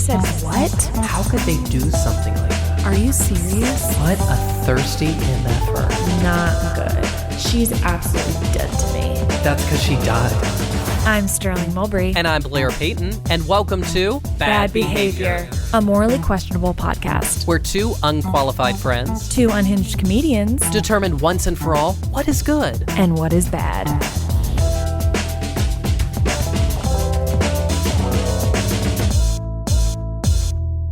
said what? How could they do something like that? Are you serious? What a thirsty MFer. Not good. She's absolutely dead to me. That's because she died. I'm Sterling Mulberry. And I'm Blair Payton. And welcome to Bad Behavior, a morally questionable podcast. We're two unqualified friends, Two unhinged comedians, determined once and for all what is good and what is bad.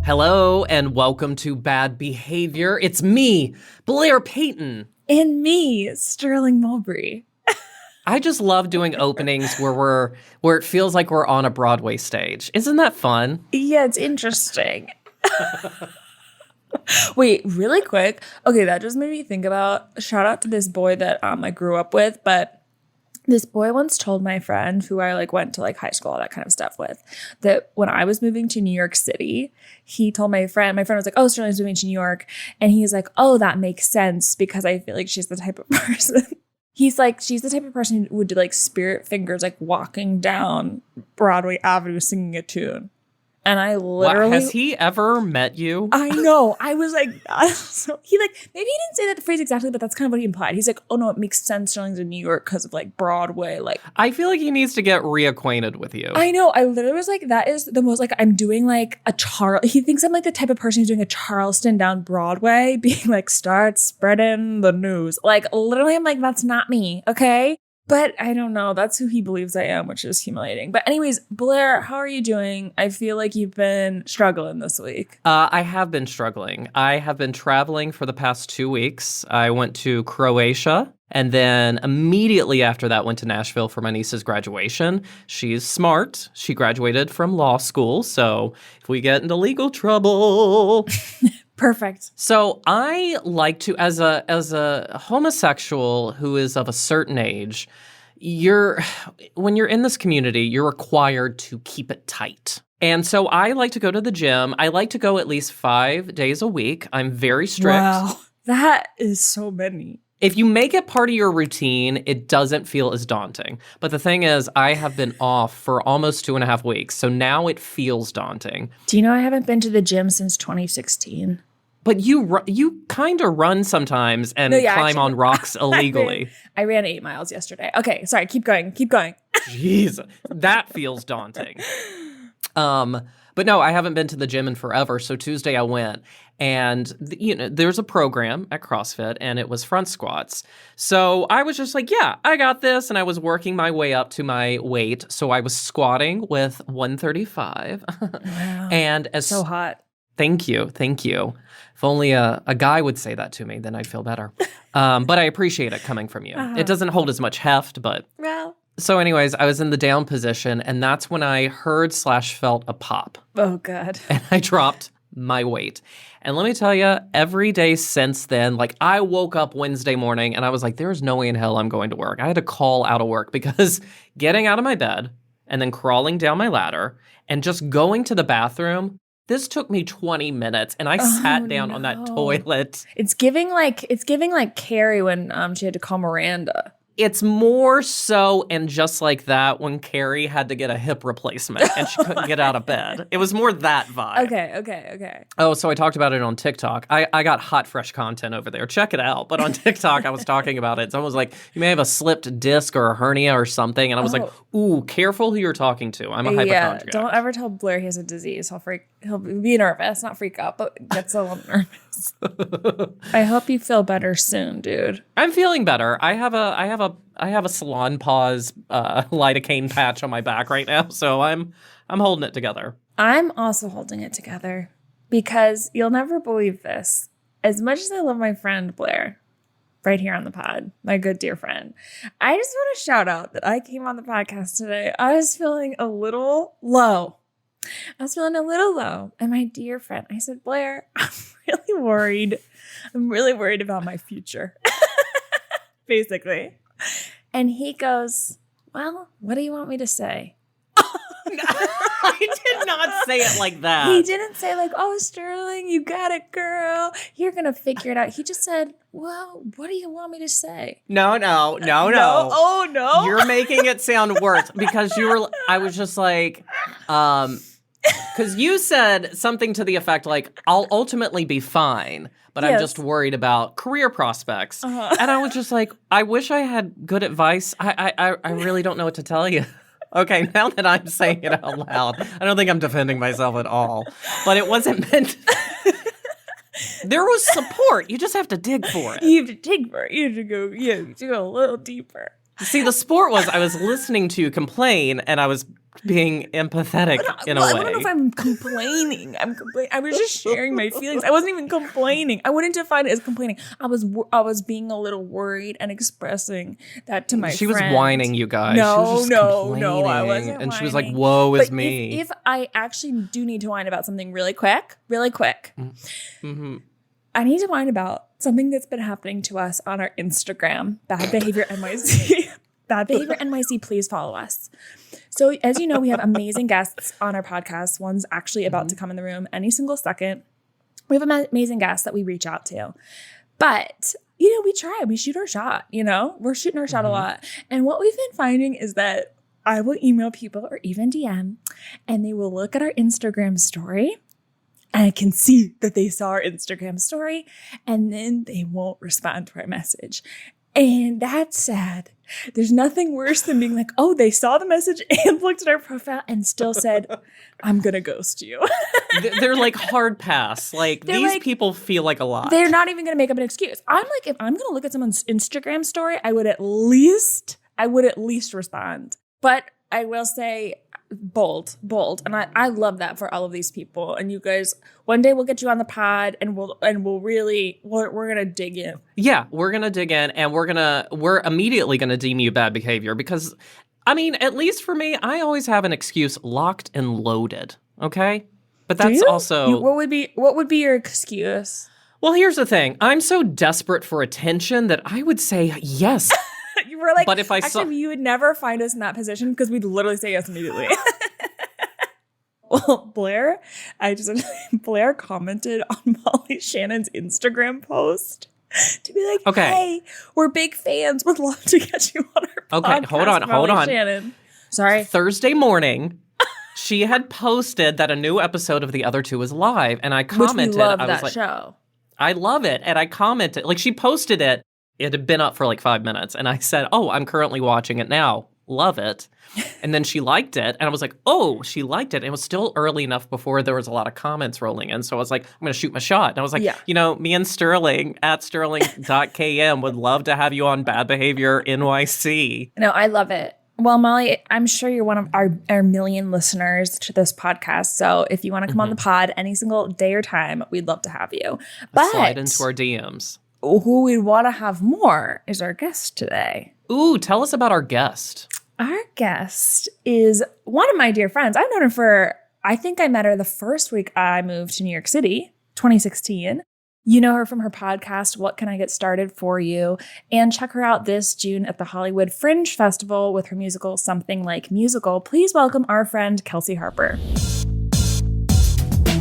Hello, and welcome to Bad Behavior. It's me, Blair Payton. And me, Sterling Mulberry. I just love doing openings where it feels like we're on a Broadway stage. Isn't that fun? Yeah, it's interesting. Wait, really quick. Okay, that just made me think about, shout out to this boy that I grew up with, but this boy once told my friend, who I went to high school, all that kind of stuff with, that when I was moving to New York City, he told my friend was like, oh, Sterling's moving to New York. And he's like, oh, that makes sense because I feel like she's the type of person. He's like, she's the type of person who would do spirit fingers, walking down Broadway Avenue singing a tune. And I literally... Has he ever met you? I know. I was like... So he maybe he didn't say that phrase exactly, but that's kind of what he implied. He's like, oh no, it makes sense Sterling's in New York because of Broadway. I feel like he needs to get reacquainted with you. I know. I literally was like, that is the most I'm doing a he thinks I'm the type of person who's doing a Charleston down Broadway, being start spreading the news. Literally, I'm like, that's not me. Okay. But I don't know. That's who he believes I am, which is humiliating. But anyways, Blair, how are you doing? I feel like you've been struggling this week. I have been struggling. I have been traveling for the past 2 weeks. I went to Croatia, and then immediately after that went to Nashville for my niece's graduation. She's smart. She graduated from law school, so if we get into legal trouble... Perfect. So I like to, as a homosexual who is of a certain age, when you're in this community, you're required to keep it tight. And so I like to go to the gym. I like to go at least 5 days a week. I'm very strict. Wow, that is so many. If you make it part of your routine, it doesn't feel as daunting. But the thing is, I have been off for almost 2.5 weeks, so now it feels daunting. Do you know I haven't been to the gym since 2016? But you kind of run sometimes and climb on rocks illegally. I ran 8 miles yesterday. Okay, sorry, keep going. Jeez, that feels daunting. But no, I haven't been to the gym in forever. So Tuesday I went, and there's a program at CrossFit, and it was front squats. So I was just like, yeah, I got this, and I was working my way up to my weight. So I was squatting with 135. Wow, and so hot. Thank you. If only a guy would say that to me, then I'd feel better. But I appreciate it coming from you. It doesn't hold as much heft, but... Well... So anyways, I was in the down position, and that's when I heard/felt a pop. Oh, God. And I dropped my weight. And let me tell you, every day since then, I woke up Wednesday morning, and I was like, there's no way in hell I'm going to work. I had to call out of work because getting out of my bed and then crawling down my ladder and just going to the bathroom... This took me 20 minutes, and I sat down on that toilet. It's giving Carrie when she had to call Miranda. It's more so, and just like that, when Carrie had to get a hip replacement and she couldn't get out of bed. It was more that vibe. Okay. Oh, so I talked about it on TikTok. I got hot, fresh content over there. Check it out. But on TikTok, I was talking about it. Someone was like, you may have a slipped disc or a hernia or something. And I was like, ooh, careful who you're talking to. I'm a hypochondriac. Yeah, don't ever tell Blair he has a disease. He'll be nervous, not freak out, but gets a little nervous. I hope you feel better soon, dude. I'm feeling better. I have a Salon Paws lidocaine patch on my back right now, so I'm holding it together. I'm also holding it together because you'll never believe this. As much as I love my friend Blair, right here on the pod, my good dear friend, I just want to shout out that I came on the podcast today. I was feeling a little low. And my dear friend, I said, Blair, I'm really worried. I'm really worried about my future, basically. And he goes, well, what do you want me to say? I did not say it like that. He didn't say oh, Sterling, you got it, girl. You're going to figure it out. He just said, well, what do you want me to say? No. Oh, no. You're making it sound worse because I was just like, Because you said something to the effect like, I'll ultimately be fine, but I'm just worried about career prospects. And I was just like, I wish I had good advice. I really don't know what to tell you. Okay, now that I'm saying it out loud, I don't think I'm defending myself at all. But it wasn't meant. There was support. You just have to dig for it. You have to dig for it. You have to go. You have to go a little deeper. See, the sport was I was listening to you complain, and I was being empathetic in a way. I don't know if I'm complaining. I was just sharing my feelings. I wasn't even complaining. I wouldn't define it as complaining. I was being a little worried and expressing that to my friend. She was whining, you guys. No, I wasn't. And she was like, "Woe is me." If I actually do need to whine about something really quick, mm-hmm. I need to whine about something that's been happening to us on our Instagram, Bad Behavior NYC. Bad Behavior NYC, please follow us. So as you know, we have amazing guests on our podcast. One's actually about to come in the room any single second. We have amazing guests that we reach out to. But, we try. We shoot our shot, We're shooting our shot a lot. And what we've been finding is that I will email people or even DM, and they will look at our Instagram story, and I can see that they saw our Instagram story, and then they won't respond to our message. And that's sad. There's nothing worse than being like, oh, they saw the message and looked at our profile and still said, I'm going to ghost you. They're like hard pass. Like these people feel like a lot. They're not even going to make up an excuse. I'm like, if I'm going to look at someone's Instagram story, I would at least respond. But I will say bold. And I love that for all of these people. And you guys, one day we'll get you on the pod and we're going to dig in. Yeah, we're going to dig in, and we're immediately going to deem you bad behavior because, at least for me, I always have an excuse locked and loaded. Okay. But that's also. What would be your excuse? Well, here's the thing. I'm so desperate for attention that I would say yes. You were like, but if you would never find us in that position because we'd literally say yes immediately. Well, Blair commented on Molly Shannon's Instagram post to be like, hey, we're big fans. Would love to get you on our podcast. Okay, hold on. Shannon. Sorry. Thursday morning, she had posted that a new episode of The Other Two was live, and I commented. Which we love that show. I love it, and I commented. Like, she posted it. It had been up for like 5 minutes. And I said, I'm currently watching it now. Love it. And then she liked it. And I was like, she liked it. And it was still early enough before there was a lot of comments rolling in. So I was like, I'm going to shoot my shot. And I was like, me and Sterling at sterling.km would love to have you on Bad Behavior NYC. No, I love it. Well, Molly, I'm sure you're one of our million listeners to this podcast. So if you want to come on the pod any single day or time, we'd love to have you. But slide into our DMs. Who we want to have more is our guest today. Ooh, tell us about our guest. Our guest is one of my dear friends. I've known her I think I met her the first week I moved to New York City, 2016. You know her from her podcast, What Can I Get Started For You? And check her out this June at the Hollywood Fringe Festival with her musical, Something Like Musical. Please welcome our friend, Kelsey Harper.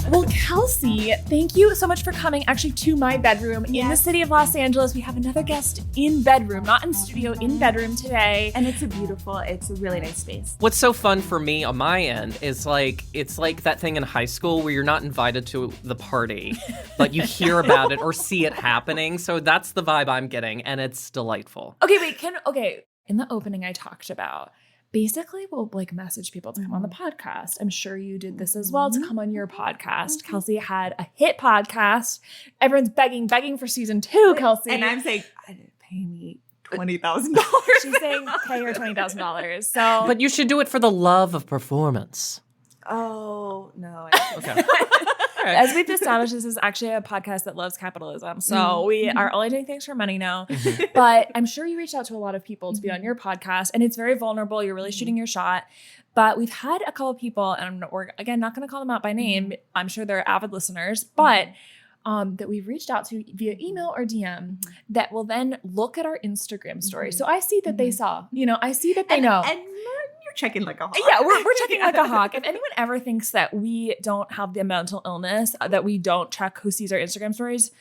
Well, Kelsey, thank you so much for coming actually to my bedroom in the city of Los Angeles. We have another guest in bedroom, not in studio, in bedroom today. And it's a really nice space. What's so fun for me on my end is it's like that thing in high school where you're not invited to the party, but you hear about it or see it happening. So that's the vibe I'm getting, and it's delightful. Okay, in the opening I talked about, basically, we'll message people to come on the podcast. I'm sure you did this as well, to come on your podcast. Kelsey had a hit podcast. Everyone's begging for season 2, Kelsey. And I'm saying, pay me $20,000. She's saying pay her $20,000. So, but you should do it for the love of performance. Oh, no. Okay. As we've established, this is actually a podcast that loves capitalism. So we are only doing things for money now. But I'm sure you reached out to a lot of people to be on your podcast, and it's very vulnerable. You're really shooting your shot. But we've had a couple of people, and we're, again, not going to call them out by name. I'm sure they're avid listeners, but that we've reached out to via email or DM that will then look at our Instagram story. So I see that they saw, I see that they know. And you're checking like a hawk. Yeah, we're checking like a hawk. If anyone ever thinks that we don't have the mental illness, that we don't check who sees our Instagram stories,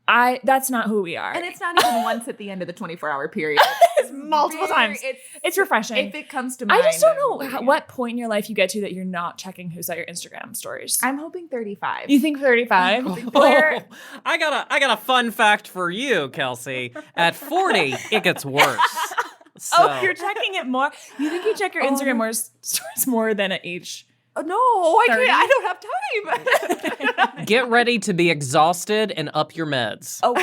that's not who we are. And it's not even once at the end of the 24-hour period. this multiple times. It's refreshing. If it comes to mind. I just don't know what point in your life you get to that you're not checking who's at your Instagram stories. I'm hoping 35. You think 35? Oh, I got a fun fact for you, Kelsey. At 40, it gets worse. So. Oh, you're checking it more. You think you check your Instagram stories more than at age? Oh, no, I 30? can't. I don't have time. Get ready to be exhausted and up your meds. Oh,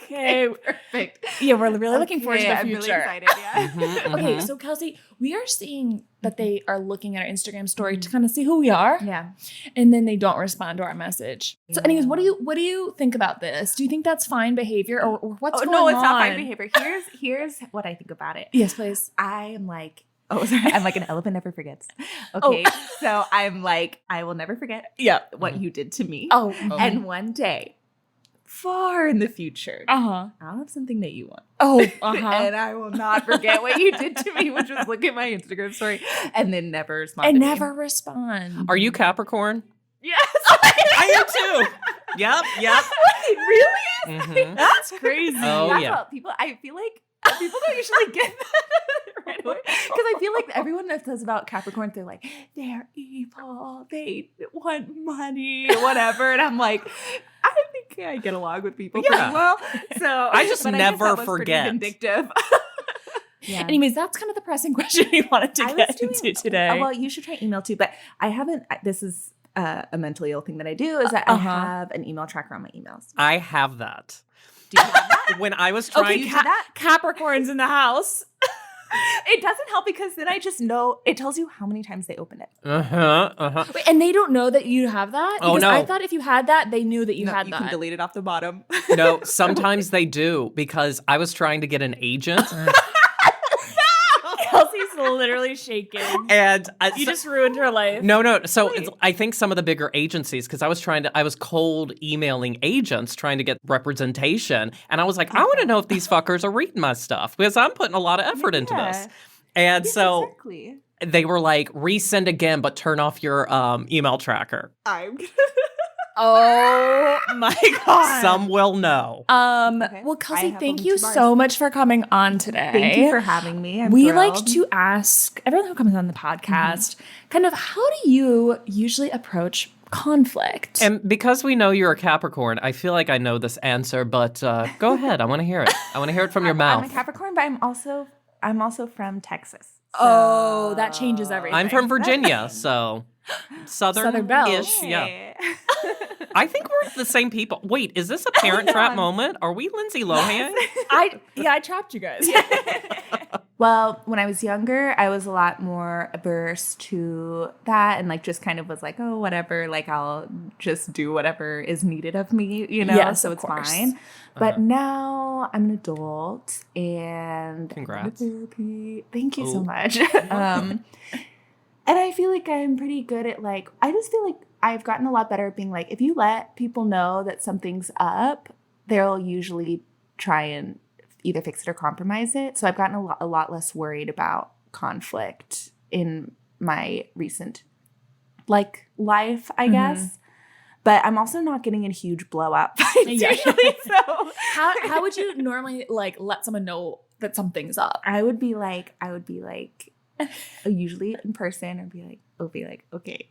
Okay. perfect. Yeah, we're really looking forward to the I'm future. really excited. Yeah. Okay, so Kelsey, we are seeing that they are looking at our Instagram story to kind of see who we are, Yeah. and then they don't respond to our message. So, anyways, what do you think about this? Do you think that's fine behavior, or what's going on? No, it's not fine behavior. Here's what I think about it. Yes, please. I am like, sorry. I'm like an elephant never forgets. Okay, so I'm like, I will never forget what you did to me. Oh, And one day, far in the future, I'll have something that you want. And I will not forget what you did to me, which was look at my Instagram story and then never respond and to never respond. Are you Capricorn? Yes. I am too. Yep. Wait, really? Mhm. That's crazy. Oh, That's yeah. what people, I feel like people don't usually get that right away. Because I feel like everyone that says about Capricorns, they're like, they're evil, they want money, whatever. And I'm like, I think I get along with people pretty well. So I just but never that was pretty forget. vindictive. Yeah. Anyways, that's kind of the pressing question we wanted to get into today. Well, you should try email too, but I haven't. This is a mentally ill thing that I do is that I have an email tracker on my emails. I have that. Do you have that? When I was trying you did that? Capricorns in the house. It doesn't help because then I just know it tells you how many times they open it. Wait, and they don't know that you have that? Oh, Because no. I thought if you had that, they knew that you had You that. can delete it off the bottom. No, sometimes they do because I was trying to get an agent Kelsey's literally shaking. and You just ruined her life. No. So I think some of the bigger agencies, because I was cold emailing agents trying to get representation. And I was like, I want to know if these fuckers are reading my stuff because I'm putting a lot of effort into this. And so exactly. they were like, resend again, but turn off your email tracker. I'm Oh my God. Some will know. Okay. Well, I Kelsey, have thank only you 2 bars. so much for coming on today. Thank you for having me. I'm We thrilled. like to ask everyone who comes on the podcast, kind of how do you usually approach conflict? And because we know you're a Capricorn, I feel like I know this answer, but go ahead. I want to hear it. I want to hear it from your mouth. I'm a Capricorn, but I'm also from Texas. Oh, that changes everything. I'm from Virginia, so Southern Belle. Southern-ish. Yeah. I think we're the same people. Wait, is this a Parent Trap moment? Are we Lindsay Lohan? I trapped you guys. Well, when I was younger, I was a lot more averse to that and like just kind of was like, oh, whatever, like I'll just do whatever is needed of me, you know, Yes, so of it's course. fine. But now I'm an adult and Congrats. Thank you so Oh. much. And I feel like I'm pretty good at like, I just feel like I've gotten a lot better at being like, if you let people know that something's up, they'll usually try and either fix it or compromise it. So I've gotten a lot less worried about conflict in my recent like life, I guess. But I'm also not getting in huge blowout fights usually. So How would you normally like let someone know that something's up? I would be like, usually in person, I'll be like, okay.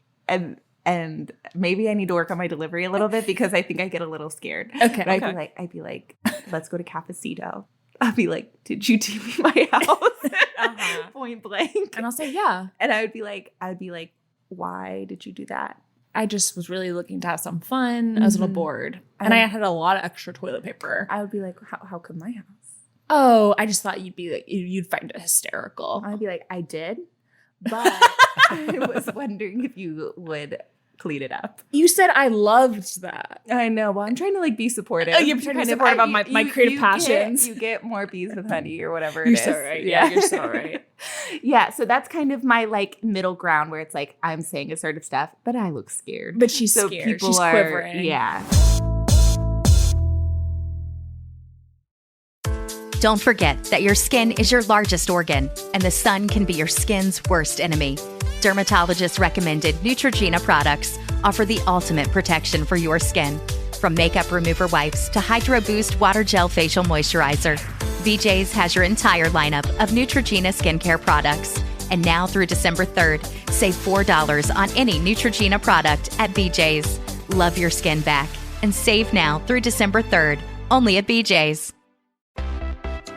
And maybe I need to work on my delivery a little bit because I think I get a little scared. Okay. But I'd be like, let's go to Cafecito. I'll be like, did you TV my house? Point blank. And I'll say, yeah. And I'd be like, why did you do that? I just was really looking to have some fun. I was a little bored. And I had a lot of extra toilet paper. I would be like, how come my house? Oh, I just thought you'd be like, you'd find it hysterical. I'd be like, I did, but I was wondering if you would clean it up. You said I loved that. I know. Well, I'm trying to like be supportive. Oh, you're trying to be supportive of my creative passions. You get more bees with honey or whatever You're it is. so right. Yeah, you're so right. Yeah, so that's kind of my like middle ground where it's like I'm saying assertive stuff, but I look scared. But she's So scared. people She's are quivering. Yeah. Don't forget that your skin is your largest organ, and the sun can be your skin's worst enemy. Dermatologist recommended Neutrogena products offer the ultimate protection for your skin. From makeup remover wipes to Hydro Boost Water Gel Facial Moisturizer, BJ's has your entire lineup of Neutrogena skincare products. And now through December 3rd, save $4 on any Neutrogena product at BJ's. Love your skin back and save now through December 3rd, only at BJ's.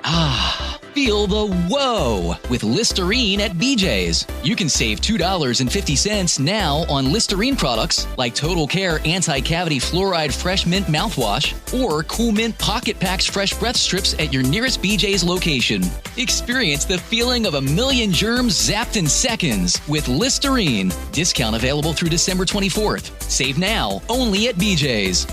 Ah, feel the whoa with Listerine at BJ's. You can save $2.50 now on Listerine products like Total Care Anti-Cavity Fluoride Fresh Mint Mouthwash or Cool Mint Pocket Packs Fresh Breath Strips at your nearest BJ's location. Experience the feeling of a million germs zapped in seconds with Listerine. Discount available through December 24th. Save now, only at BJ's.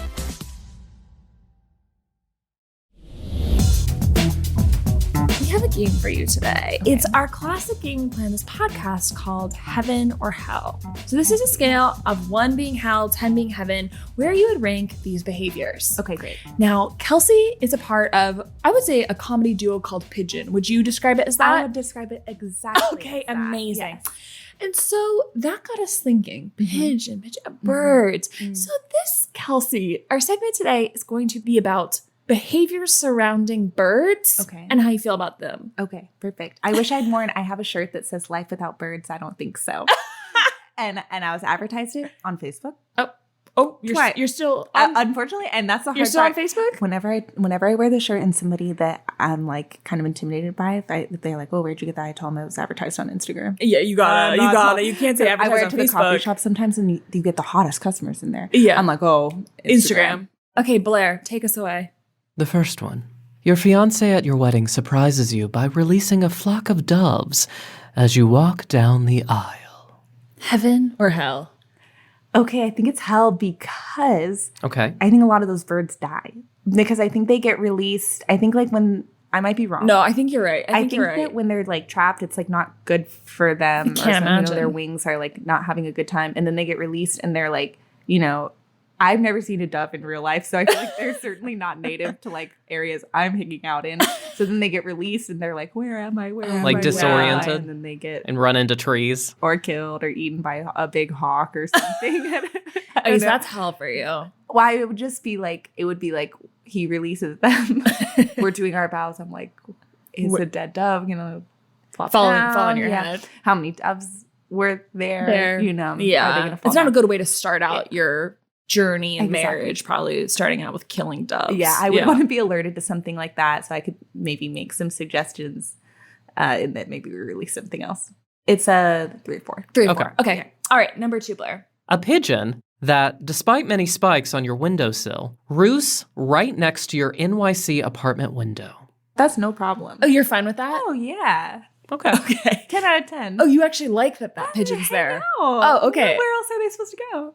We have a game for you today. Okay. It's our classic game we play on this podcast called Heaven or Hell. So this is a scale of 1 being hell, 10 being heaven, where you would rank these behaviors. Okay, great. Now, Kelsey is a part of, I would say, a comedy duo called Pigeon. Would you describe it as that? I would describe it exactly. Okay, as amazing. Yes. And so that got us thinking, pigeon, birds. Mm-hmm. So this, Kelsey, our segment today is going to be about behaviors surrounding birds and how you feel about them. Okay, perfect. I wish I'd worn, I have a shirt that says life without birds. I don't think so. and I was advertised it on Facebook. You're still on, unfortunately, and that's the hard You're still part. on Facebook? Whenever I wear the shirt and somebody that I'm like kind of intimidated by, they're like, "Oh, where'd you get that?" I told them it was advertised on Instagram. Yeah, you got it. You can't say advertised I wear it on to Facebook. the coffee shop sometimes, and you get the hottest customers in there. Yeah, I'm like, oh, Instagram. Okay, Blair, take us away. The first one. Your fiancé at your wedding surprises you by releasing a flock of doves as you walk down the aisle. Heaven or hell? Okay, I think it's hell because I think a lot of those birds die because I think they get released. I think like when I might be wrong. No, I think you're right. I think that when they're like trapped, it's like not good for them. I can't imagine. Their wings are like not having a good time, and then they get released, and they're like, I've never seen a dove in real life, so I feel like they're certainly not native to like areas I'm hanging out in. So then they get released and they're like, where am I? Where am I? Like disoriented. And then they get and run into trees. or killed or eaten by a big hawk or something. So that's hell for you. Why it would just be like, it would be like he releases them. We're doing our vows. I'm like, is a dead dove, fall in your head. How many doves were there? Yeah. Are they gonna fall It's not down? a good way to start out your journey in marriage, probably starting out with killing doves. Yeah, I would want to be alerted to something like that so I could maybe make some suggestions and that maybe we release something else. It's a 3 or 4. 3 or 4. Okay. All right, number 2, Blair. A pigeon that, despite many spikes on your windowsill, roosts right next to your NYC apartment window. That's no problem. Oh, you're fine with that? Oh, yeah. Okay. 10 out of 10. Oh, you actually like that pigeon's there. No. Oh, okay. Where else are they supposed to go?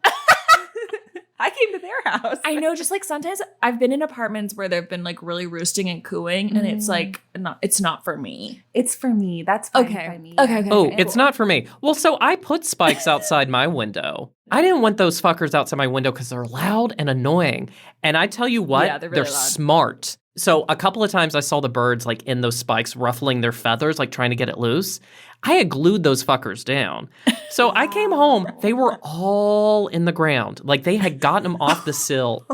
I came to their house. I know, just like sometimes I've been in apartments where they've been like really roosting and cooing, and it's like it's not for me. It's for me. That's fine by me. Okay. Oh, it's not for me. Well, so I put spikes outside my window. I didn't want those fuckers outside my window because they're loud and annoying. And I tell you what, they're they're loud. smart. So a couple of times I saw the birds like in those spikes ruffling their feathers, like trying to get it loose. I had glued those fuckers down. So I came home, they were all in the ground. Like they had gotten them off the sill.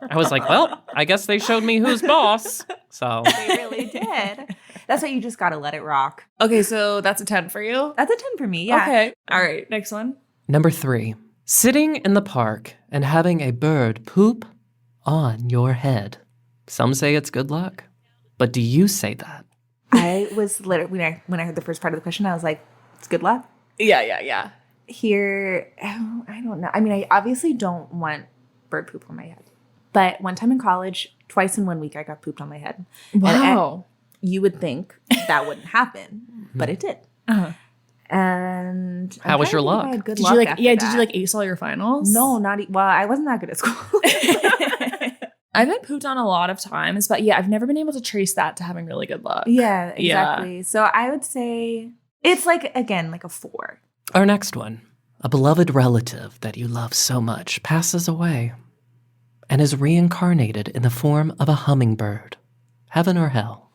I was like, well, I guess they showed me who's boss. So They really did. That's why you just got to let it rock. Okay, so that's a 10 for you? That's a 10 for me. Yeah. Okay. All right, next one. Number 3, sitting in the park and having a bird poop on your head. Some say it's good luck, but do you say that? I was literally, when I heard the first part of the question, I was like, it's good luck. Yeah. Here, I don't know. I mean, I obviously don't want bird poop on my head. But one time in college, twice in 1 week, I got pooped on my head. Wow. And you would think that wouldn't happen, but it did. Uh-huh. And How was your luck? Did Did you like ace all your finals? No, well, I wasn't that good at school. I've been pooped on a lot of times, but I've never been able to trace that to having really good luck. Yeah, exactly. So I would say it's like, again, like a 4. Our next one. A beloved relative that you love so much passes away and is reincarnated in the form of a hummingbird. Heaven or hell?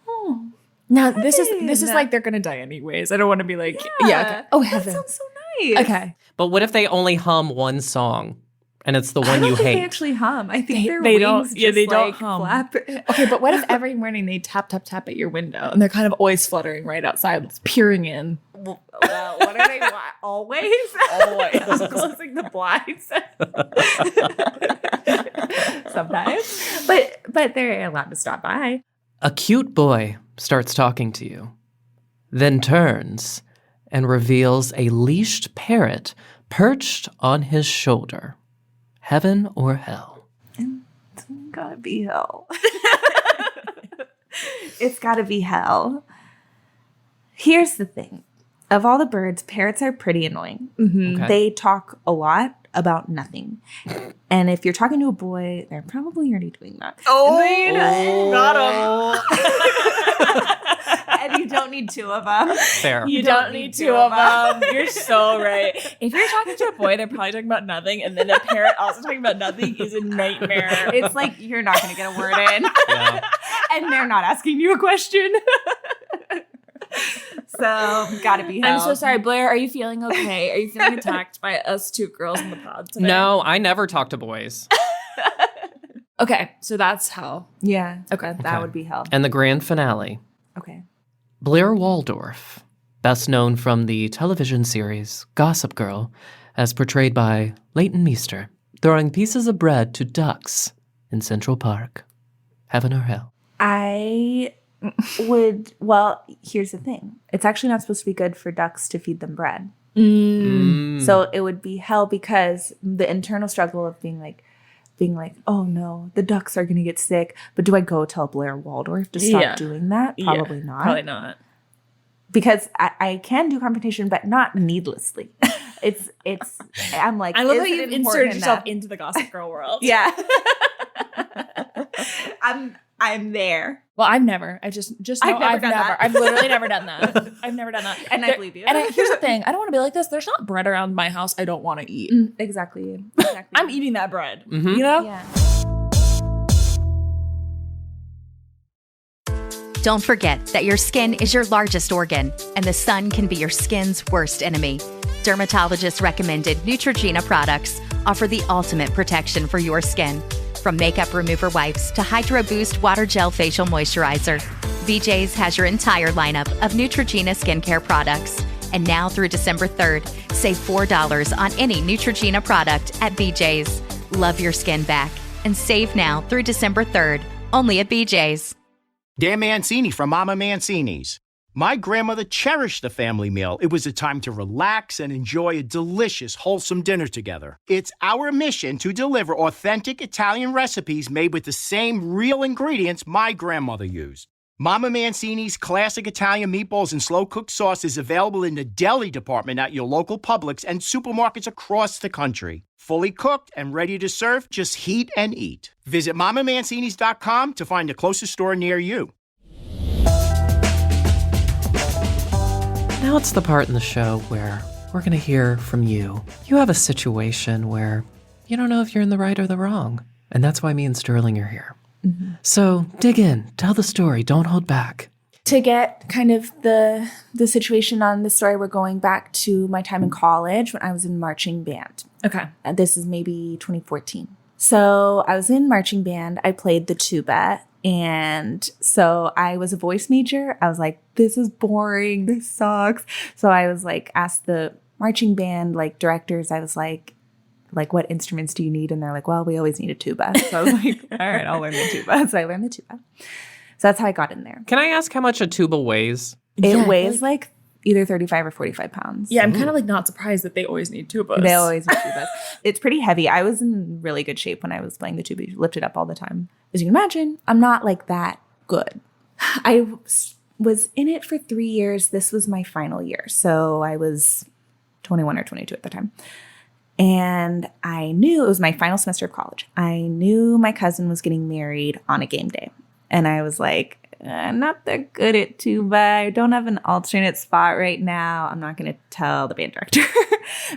Now, this is like they're going to die anyways. I don't want to be like, okay. Oh, heaven. That sounds so nice. Okay. But what if they only hum one song and it's the I one don't you think hate. they actually hum. I think their they wings don't- just yeah, they don't like hum. flap. Okay, but what if every morning they tap, tap, tap at your window and they're kind of always fluttering right outside, peering in? Well, what are they? Always? Always. Closing the blinds. Sometimes. But they're allowed to stop by. A cute boy starts talking to you, then turns and reveals a leashed parrot perched on his shoulder. Heaven or hell? It's gotta be hell. It's gotta be hell. Here's the thing. Of all the birds, parrots are pretty annoying. Okay. They talk a lot about nothing. And if you're talking to a boy, they're probably already doing that. Got And you don't need two of them. Fair. You don't need two of them. You're so right. If you're talking to a boy, they're probably talking about nothing, and then a parrot also talking about nothing is a nightmare. It's like you're not going to get a word in. Yeah. And they're not asking you a question. So, gotta be hell. I'm so sorry, Blair. Are you feeling okay? Are you feeling attacked by us two girls in the pod today? No, I never talk to boys. Okay, so that's hell. Yeah. Okay. That would be hell. And the grand finale. Okay. Blair Waldorf, best known from the television series Gossip Girl, as portrayed by Leighton Meester, throwing pieces of bread to ducks in Central Park. Heaven or hell? I would, well, here's the thing. It's actually not supposed to be good for ducks to feed them bread. So it would be hell because the internal struggle of being like, oh no, the ducks are going to get sick. But do I go tell Blair Waldorf to stop doing that? Probably not. Probably not. Because I can do confrontation, but not needlessly. I'm like, I love is how it you've important inserted yourself enough? into the Gossip Girl world. Yeah. I'm there. Well, I've never. I've just know I've never done that. I've literally never done that. I've never done that. And I believe you. And here's the thing. I don't want to be like this. There's not bread around my house I don't want to eat. Exactly. I'm eating that bread. Mm-hmm. You know? Yeah. Don't forget that your skin is your largest organ, and the sun can be your skin's worst enemy. Dermatologist recommended Neutrogena products offer the ultimate protection for your skin. From makeup remover wipes to Hydro Boost Water Gel Facial Moisturizer, BJ's has your entire lineup of Neutrogena skincare products. And now through December 3rd, save $4 on any Neutrogena product at BJ's. Love your skin back and save now through December 3rd, only at BJ's. Dan Mancini from Mama Mancini's. My grandmother cherished the family meal. It was a time to relax and enjoy a delicious, wholesome dinner together. It's our mission to deliver authentic Italian recipes made with the same real ingredients my grandmother used. Mama Mancini's classic Italian meatballs and slow-cooked sauce is available in the deli department at your local Publix and supermarkets across the country. Fully cooked and ready to serve, just heat and eat. Visit MamaMancini's.com to find the closest store near you. Now it's the part in the show where we're going to hear from you. You have a situation where you don't know if you're in the right or the wrong. And that's why me and Sterling are here. Mm-hmm. So dig in, tell the story, don't hold back. To get kind of the situation on the story, we're going back to my time in college when I was in marching band. Okay. And this is maybe 2014. So I was in marching band. I played the tuba. And so I was a voice major. I was like, this is boring. This sucks. So I was like, asked the marching band like directors, I was like, what instruments do you need? And they're like, well, we always need a tuba. So I was like, all right, I'll learn the tuba. So I learned the tuba. So that's how I got in there. Can I ask how much a tuba weighs? It weighs like either 35 or 45 pounds. Yeah, I'm kind of like not surprised that they always need tubas. They always need tubas. It's pretty heavy. I was in really good shape when I was playing the tuba. You lift it up all the time. As you can imagine, I'm not like that good. I was in it for 3 years. This was my final year. So I was 21 or 22 at the time. And I knew it was my final semester of college. I knew my cousin was getting married on a game day. And I was like, I'm not that good at tuba. I don't have an alternate spot right now. I'm not going to tell the band director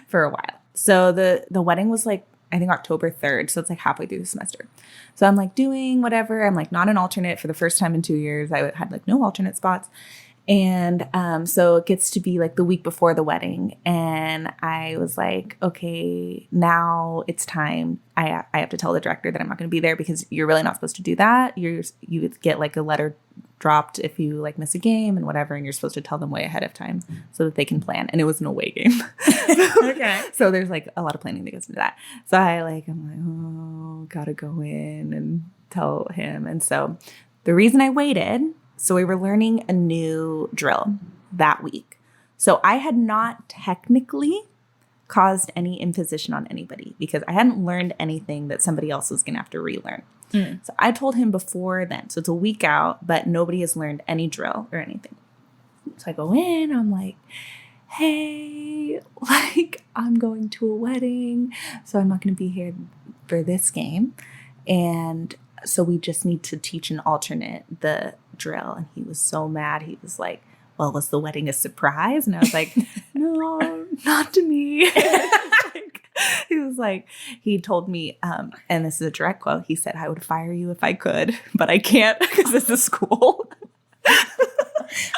for a while. So the wedding was like, I think October 3rd. So it's like halfway through the semester. So I'm like doing whatever. I'm like not an alternate for the first time in 2 years. I had like no alternate spots. And so it gets to be like the week before the wedding. And I was like, okay, now it's time. I have to tell the director that I'm not going to be there because you're really not supposed to do that. You would get like a letter dropped if you like miss a game and whatever. And you're supposed to tell them way ahead of time so that they can plan. And it was an away game. Okay. So there's like a lot of planning that goes into that. So I'm like, oh, gotta go in and tell him. And so the reason I waited, so we were learning a new drill that week. So I had not technically caused any imposition on anybody because I hadn't learned anything that somebody else was going to have to relearn. So I told him before then. So it's a week out, but nobody has learned any drill or anything. So I go in, I'm like, hey, like I'm going to a wedding, so I'm not going to be here for this game. And so we just need to teach an alternate the drill. And he was so mad. He was like, well, was the wedding a surprise? And I was like, no, not to me. He was like, he told me, and this is a direct quote, he said, I would fire you if I could, but I can't because this is school.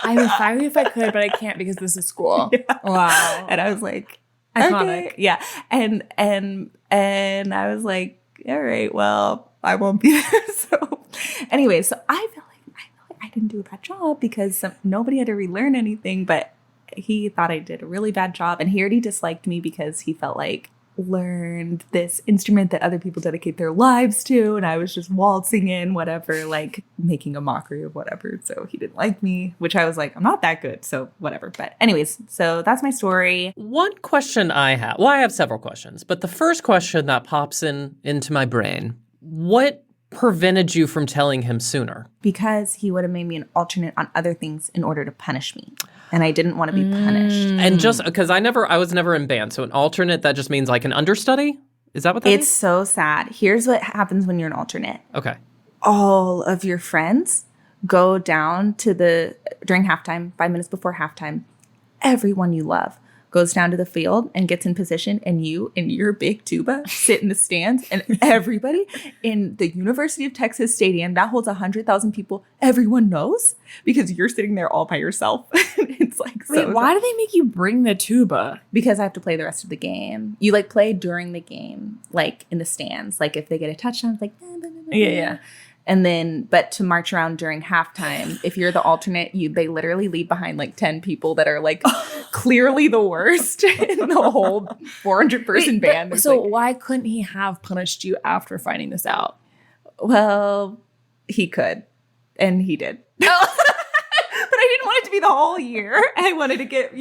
I would fire you if I could, but I can't because this is school. Yeah. Wow. And I was like, Iconic. okay. Yeah. And I was like, all right, well, I won't be there. So anyway, so I feel like I didn't do a bad job because nobody had to relearn anything, but he thought I did a really bad job. And he already disliked me because he felt like learned this instrument that other people dedicate their lives to. And I was just waltzing in, whatever, like making a mockery of whatever. So he didn't like me, which I was like, I'm not that good. So whatever. But anyways, so that's my story. One question I have, well, I have several questions, but the first question that pops into my brain, what prevented you from telling him sooner? Because he would have made me an alternate on other things in order to punish me. And I didn't want to be punished. And just because I was never in band. So an alternate, that just means like an understudy? Is that what that It's means? so sad. Here's what happens when you're an alternate. Okay. All of your friends go down to during halftime, 5 minutes before halftime. Everyone you love goes down to the field and gets in position, and you in your big tuba sit in the stands, and everybody in the University of Texas Stadium that holds 100,000 people, everyone knows because you're sitting there all by yourself. It's like, Wait, why do they make you bring the tuba? Because I have to play the rest of the game. You like play during the game, like in the stands. Like if they get a touchdown, it's like, Yeah. And then, but to march around during halftime, if you're the alternate, they literally leave behind like 10 people that are like clearly the worst in the whole 400-person band. It's So like, why couldn't he have punished you after finding this out? well, he could, and he did. But I didn't want it to be the whole year. I wanted to get,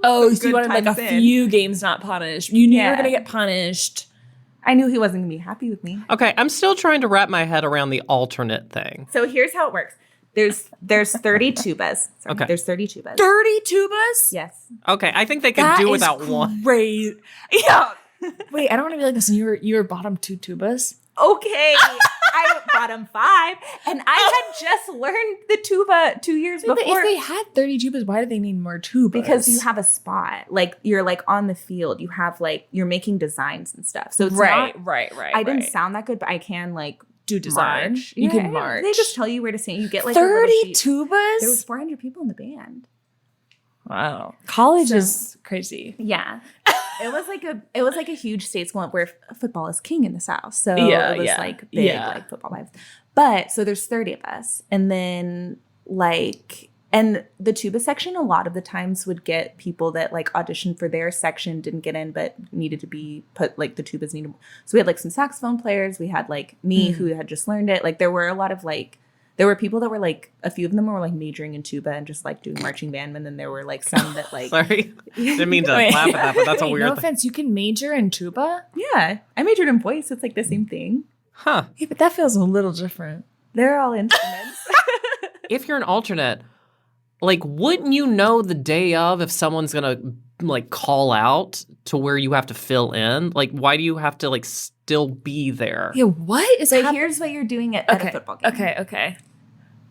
Oh, so good you wanted like a times in. few games not punished. You knew you were Yeah. going to get punished. I knew he wasn't going to be happy with me. Okay, I'm still trying to wrap my head around the alternate thing. So here's how it works. There's 30 tubas. Sorry, Okay. There's 30 tubas. 30 tubas? Yes. Okay, I think they could do without one. Great. Yeah. Wait, I don't want to be like this. You were bottom 2 tubas? Okay. I went bottom 5, and I had just learned the tuba 2 years But before. if they had 30 tubas, why did they need more tubas? Because you have a spot. Like you're like on the field. You have like you're making designs and stuff. So it's right. I didn't sound that good, but I can like do design. march. You Yeah, can march. They just tell you where to sing. You get like a little 30 sheet. tubas? There was 400 people in the band. Wow. College is crazy. Yeah. It was like a huge state school where football is king in the South. So Yeah, it was yeah, like big yeah. like football vibes. But so there's 30 of us. And then and the tuba section a lot of the times would get people that like auditioned for their section, didn't get in, but needed to be put, like the tubas needed. So we had like some saxophone players. We had like me who had just learned it. Like there were a lot of like, there were people that were like, a few of them were like majoring in tuba and just like doing marching band. And then there were like some that like, Sorry. Didn't mean to laugh at that, but that's a Wait, weird no thing. offense, you can major in tuba? yeah, I majored in voice. So it's like the same thing. Huh. Yeah, but that feels a little different. They're all instruments. If you're an alternate, like, wouldn't you know the day of if someone's gonna like call out to where you have to fill in? Like, why do you have to like still be there? Yeah, what is So happening? here's what you're doing at a football game. Okay.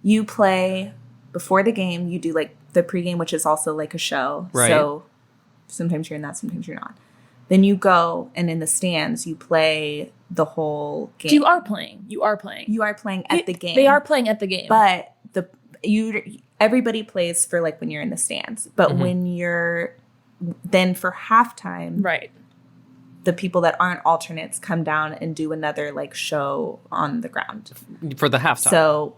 You play before the game. You do like the pregame, which is also like a show. Right. So sometimes you're in that, sometimes you're not. Then you go and in the stands, you play the whole game. You are playing. You are playing at the game. They are playing at the game. But everybody plays for like when you're in the stands, but when you're then for halftime, Right. the people that aren't alternates come down and do another like show on the ground For the halftime. So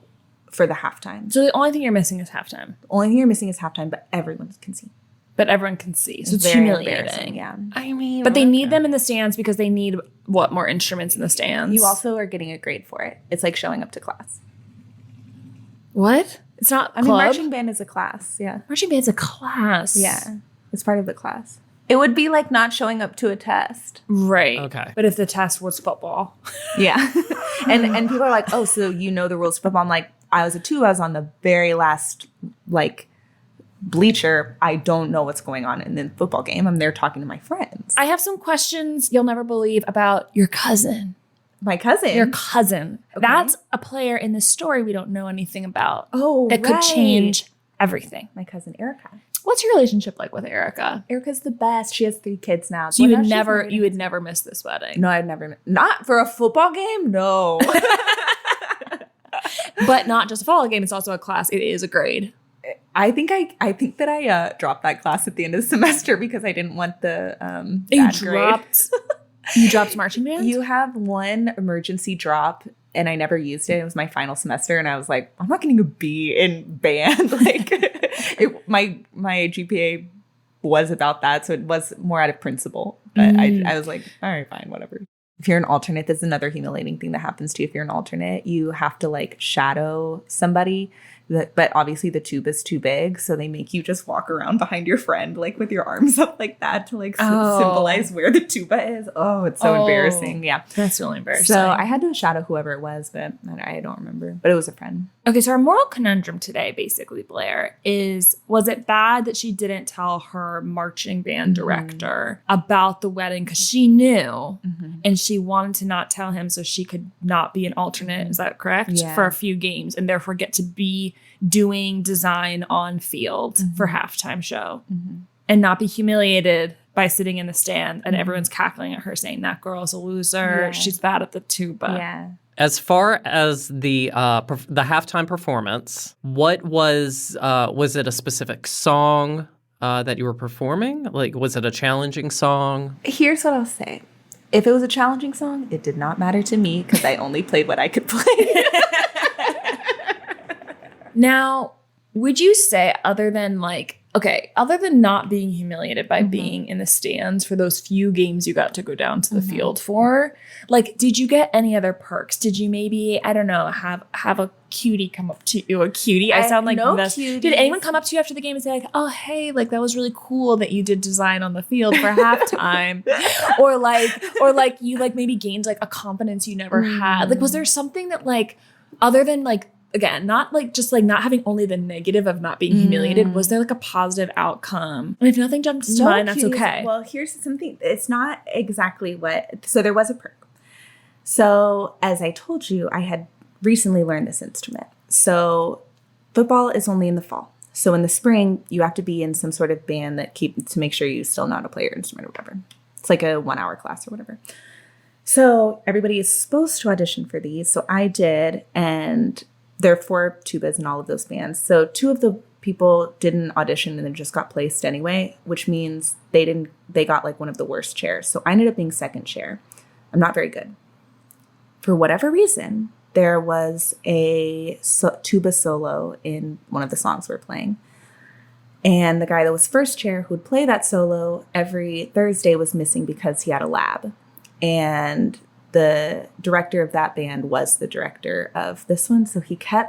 for the halftime, So the only thing you're missing is halftime. the only thing you're missing is halftime, but everyone can see. But everyone can see. So it's Very humiliating. embarrassing, yeah. I mean, But they need them in the stands because they need more instruments in the stands. You also are getting a grade for it. It's like showing up to class. what? It's not. I mean, club? marching band is a class. Yeah. Marching band's a class. Yeah. It's part of the class. It would be like not showing up to a test. Right. Okay. But if the test was football, Yeah. and people are like, oh, so you know the rules of football. I'm like, I was a 2. I was on the very last like bleacher. I don't know what's going on in the football game. I'm there talking to my friends. I have some questions you'll never believe about your cousin. My cousin. Your cousin. Okay. That's a player in this story we don't know anything about. Oh, that could right. change everything. My cousin Erica. What's your relationship like with Erica? Erica's the best. She has 3 kids now. So you Well, would now she's never, married. you would never miss this wedding. No, I'd never. Not for a football game. No. But not just a football game. It's also a class. It is a grade. I think that I dropped that class at the end of the semester because I didn't want the You bad grade. dropped. You dropped marching band. You have one emergency drop, and I never used it. It was my final semester, and I was like, I'm not getting a B in band. Like, my GPA was about that, so it was more out of principle. But I was like, all right, fine, whatever. If you're an alternate, that's another humiliating thing that happens to you. If you're an alternate, you have to like shadow somebody. But obviously the tube is too big, so they make you just walk around behind your friend, like with your arms up like that to like symbolize where the tuba is. Oh, it's so embarrassing. Yeah. That's really embarrassing. So I had to shadow whoever it was, but I don't remember. But it was a friend. Okay, so our moral conundrum today, basically, Blair, was it bad that she didn't tell her marching band director about the wedding because she knew and she wanted to not tell him so she could not be an alternate, is that correct? Yeah. For a few games and therefore get to be doing design on field for halftime show and not be humiliated by sitting in the stand and everyone's cackling at her saying that girl's a loser, Yeah. she's bad at the tuba. Yeah. As far as the halftime performance, what was it a specific song that you were performing? Like, was it a challenging song? Here's what I'll say. If it was a challenging song, it did not matter to me because I only played what I could play. Now, would you say other than not being humiliated by being in the stands for those few games you got to go down to the field for, like, did you get any other perks? Did you maybe, I don't know, have a cutie come up to you? A cutie? I sound like no this. cuties. Did anyone come up to you after the game and say like, oh, hey, like that was really cool that you did design on the field for halftime? Or like you like maybe gained like a confidence you never had? Like, was there something that like, other than like, again, not like just like not having only the negative of not being humiliated, was there like a positive outcome? And if nothing jumps to mind, that's cuties. okay. Well, here's something. It's not exactly what. So there was a perk. So as I told you, I had recently learned this instrument. So football is only in the fall. So in the spring, you have to be in some sort of band to make sure you still know how to play your instrument or whatever. It's like a 1-hour class or whatever. So everybody is supposed to audition for these. So I did, and there are 4 tubas in all of those bands. So 2 of the people didn't audition and then just got placed anyway, which means they got like one of the worst chairs. So I ended up being second chair. I'm not very good. For whatever reason, there was a tuba solo in one of the songs we're playing. And the guy that was first chair who would play that solo every Thursday was missing because he had a lab. And the director of that band was the director of this one. So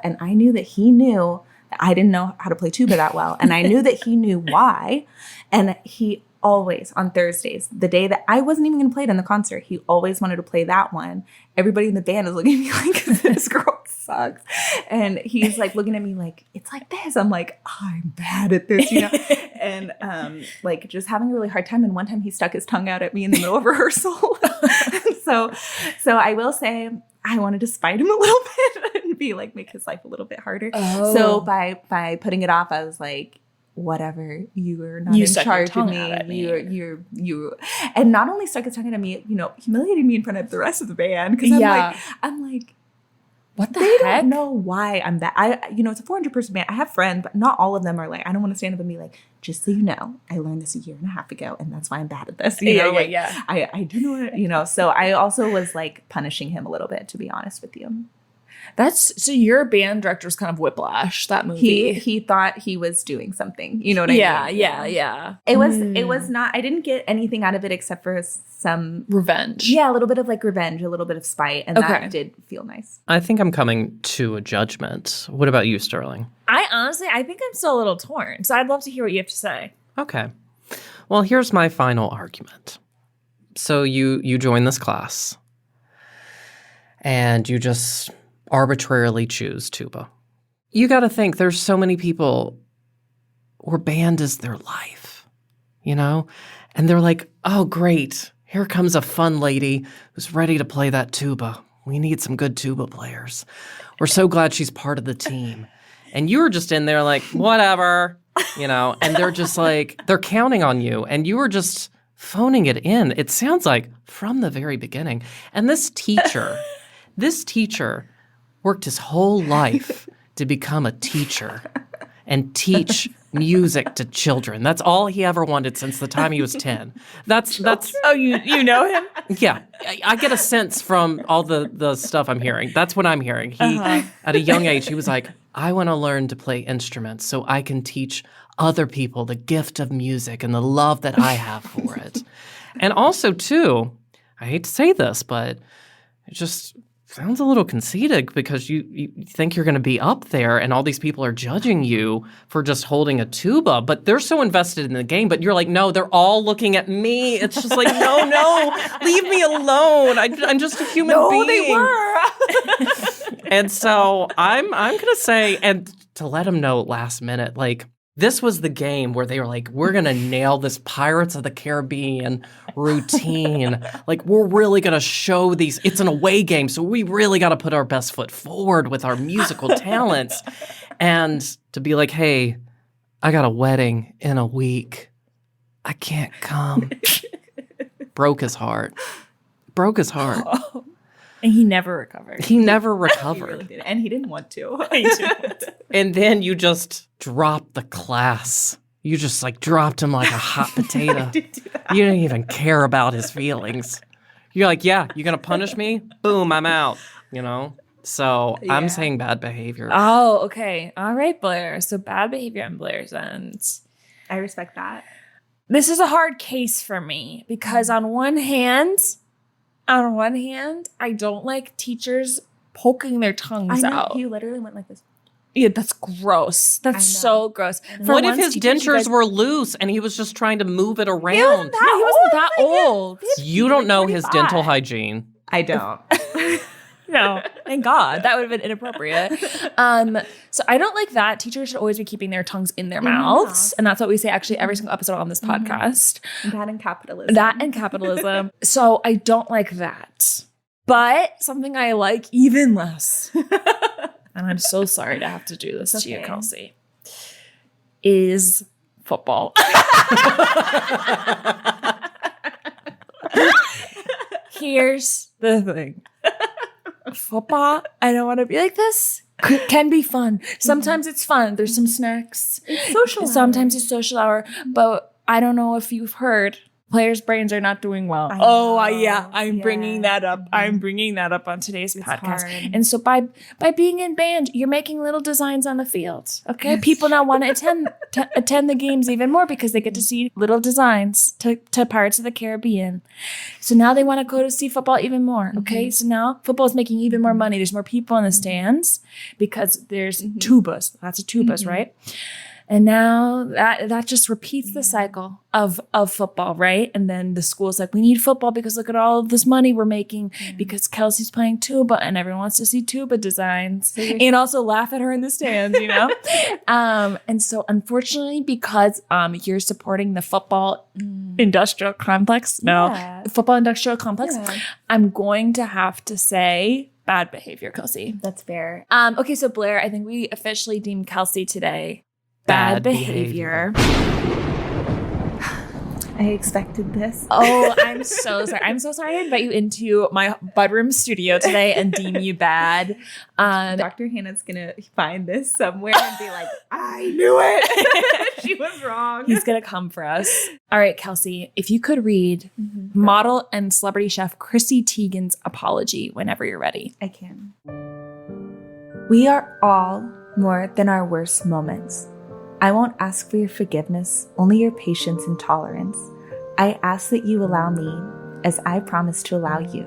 and I knew that he knew that I didn't know how to play tuba that well. And I knew that he knew why. And he always, on Thursdays, the day that I wasn't even going to play it in the concert, he always wanted to play that one. Everybody in the band is looking at me like, this girl sucks. And he's like looking at me like, it's like this. I'm like, I'm bad at this, you know? And like just having a really hard time. And one time he stuck his tongue out at me in the middle of rehearsal. So I will say I wanted to spite him a little bit and be like, make his life a little bit harder. Oh. So by putting it off, I was like, whatever, you are not in charge of me. You and not only stuck his tongue out at me, you know, humiliated me in front of the rest of the band because I'm like, What the They heck? don't know why I'm that. It's a 400-person band. I have friends, but not all of them are like, I don't want to stand up and be like, just so you know, I learned this a year and a half ago, and that's why I'm bad at this. Yeah. I do know, so I also was like punishing him a little bit, to be honest with you. So your band director's kind of Whiplash, that movie. He thought he was doing something. You know what I mean? Yeah. It was not, I didn't get anything out of it except for some Revenge. Yeah, a little bit of like revenge, a little bit of spite, and that did feel nice. I think I'm coming to a judgment. What about you, Sterling? I think I'm still a little torn. So I'd love to hear what you have to say. Okay. Well, here's my final argument. So you join this class and you just arbitrarily choose tuba. You got to think there's so many people where band is their life, and they're like, oh, great. Here comes a fun lady who's ready to play that tuba. We need some good tuba players. We're so glad she's part of the team. And you were just in there like, whatever, and they're just like, they're counting on you. And you were just phoning it in. It sounds like from the very beginning. And this teacher worked his whole life to become a teacher and teach music to children. That's all he ever wanted since the time he was 10. That's Oh, you know him? Yeah. I get a sense from all the stuff I'm hearing. That's what I'm hearing. He at a young age, he was like, I want to learn to play instruments so I can teach other people the gift of music and the love that I have for it. And also, too, I hate to say this, but it just sounds a little conceited because you think you're going to be up there and all these people are judging you for just holding a tuba, but they're so invested in the game. But you're like, no, they're all looking at me. It's just like, no, leave me alone. I'm just a human being. They were. And so I'm going to say, and to let them know last minute, like, this was the game where they were like, we're going to nail this Pirates of the Caribbean routine. Like, we're really going to show these. It's an away game, so we really got to put our best foot forward with our musical talents. And to be like, hey, I got a wedding in a week. I can't come. Broke his heart. Oh. And he never recovered. He never He recovered. really did, and he didn't want to. And then you just dropped the class. You just like dropped him like a hot potato. You didn't even care about his feelings. You're like, yeah, you're going to punish me? Boom, I'm out, So I'm saying bad behavior. Oh, okay. All right, Blair. So bad behavior on Blair's end. I respect that. This is a hard case for me because on one hand, I don't like teachers poking their tongues out. He literally went like this. Yeah, that's gross. That's so gross. What if his dentures were loose and he was just trying to move it around? He wasn't that old. You don't know his dental hygiene. I don't. No, thank God. That would have been inappropriate. So I don't like that. Teachers should always be keeping their tongues in their mouths. And that's what we say actually every single episode on this podcast. That and capitalism. So I don't like that. But something I like even less, and I'm so sorry to have to do this to you, Kelsey, is football. Here's the thing. Football, I don't want to be like this. Can be fun. Sometimes it's fun. There's some snacks. It's social hour. Sometimes it's social hour. But I don't know if you've heard, players' brains are not doing well. I'm bringing that up. I'm bringing that up on today's podcast. Hard. And so by being in band, you're making little designs on the field. Okay, people now want to attend the games even more because they get to see little designs to Pirates of the Caribbean. So now they want to go to see football even more. Okay, so now football is making even more money. There's more people in the stands because there's tubas. Lots of tubas, right? And now that just repeats the cycle of football, right? And then the school's like, we need football because look at all of this money we're making because Kelsey's playing tuba and everyone wants to see tuba designs and also laugh at her in the stands, And so unfortunately, because you're supporting the football industrial complex, football industrial complex, I'm going to have to say bad behavior, Kelsey. That's fair. Okay, so Blair, I think we officially deemed Kelsey today bad behavior. I I expected this. Oh, I'm so sorry. I'm so sorry to invite you into my budroom studio today and deem you bad. Dr. Hannah's gonna find this somewhere and be like, I knew it. She was wrong. He's going to come for us. All right, Kelsey, if you could read model and celebrity chef Chrissy Teigen's apology whenever you're ready. I can. We are all more than our worst moments. I won't ask for your forgiveness, only your patience and tolerance. I ask that you allow me, as I promise to allow you,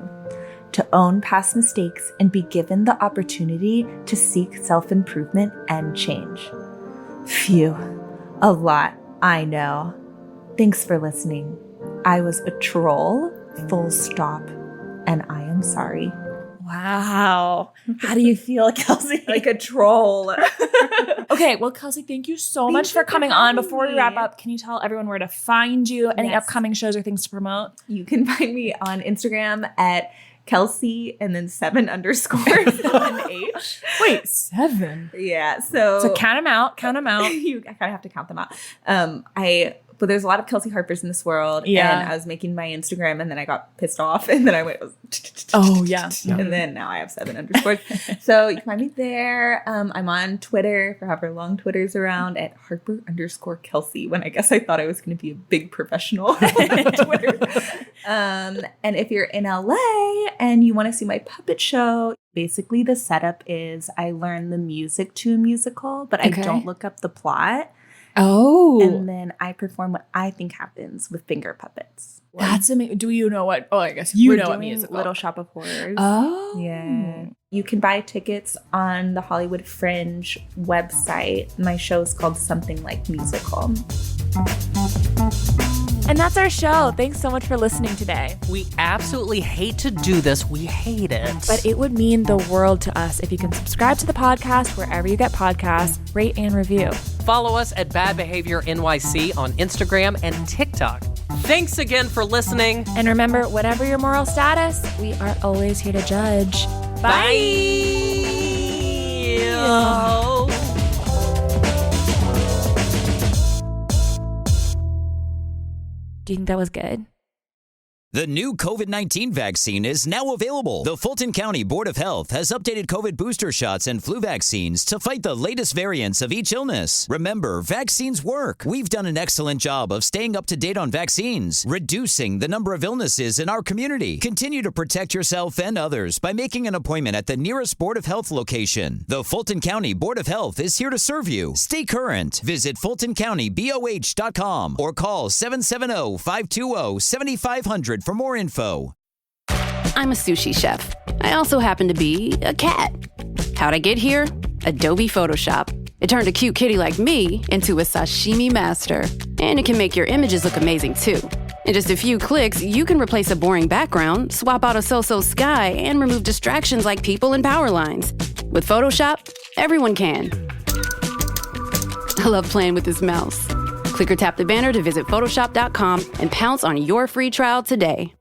to own past mistakes and be given the opportunity to seek self-improvement and change. Phew, a lot, I know. Thanks for listening. I was a troll, full stop, and I am sorry. Wow. How do you feel, Kelsey? Like a troll. Okay, well, Kelsey, thank you so much for coming on. Before we wrap up, can you tell everyone where to find you? Any upcoming shows or things to promote? You can find me on Instagram at Kelsey and then 7_7H. Wait, 7? Yeah. So count them out. Count them out. I kind of have to count them out. But there's a lot of Kelsey Harpers in this world. Yeah. And I was making my Instagram and then I got pissed off and then I went, oh, yeah. And then now I have 7_. So you can find me there. I'm on Twitter for however long Twitter's around at Harper_Kelsey when I guess I thought I was going to be a big professional on Twitter. And if you're in LA and you want to see my puppet show, basically the setup is I learn the music to a musical, but I don't look up the plot. Oh. And then I perform what I think happens with finger puppets. That's amazing. Do you know what? Oh, I guess you know what musical. Little Shop of Horrors. Oh. Yeah. You can buy tickets on the Hollywood Fringe website. My show is called Something Like Musical. And that's our show. Thanks so much for listening today. We absolutely hate to do this. We hate it. But it would mean the world to us if you can subscribe to the podcast wherever you get podcasts, rate and review. Follow us at Bad Behavior NYC on Instagram and TikTok. Thanks again for listening. And remember, whatever your moral status, we are always here to judge. Bye. Do you think that was good? The new COVID-19 vaccine is now available. The Fulton County Board of Health has updated COVID booster shots and flu vaccines to fight the latest variants of each illness. Remember, vaccines work. We've done an excellent job of staying up to date on vaccines, reducing the number of illnesses in our community. Continue to protect yourself and others by making an appointment at the nearest Board of Health location. The Fulton County Board of Health is here to serve you. Stay current. Visit FultonCountyBOH.com or call 770-520-7500 for more info. I'm a sushi chef. I also happen to be a cat. How'd I get here? Adobe Photoshop. It turned a cute kitty like me into a sashimi master. And it can make your images look amazing too. In just a few clicks, you can replace a boring background, swap out a so-so sky, and remove distractions like people and power lines. With Photoshop, everyone can. I love playing with this mouse. Click or tap the banner to visit Photoshop.com and pounce on your free trial today.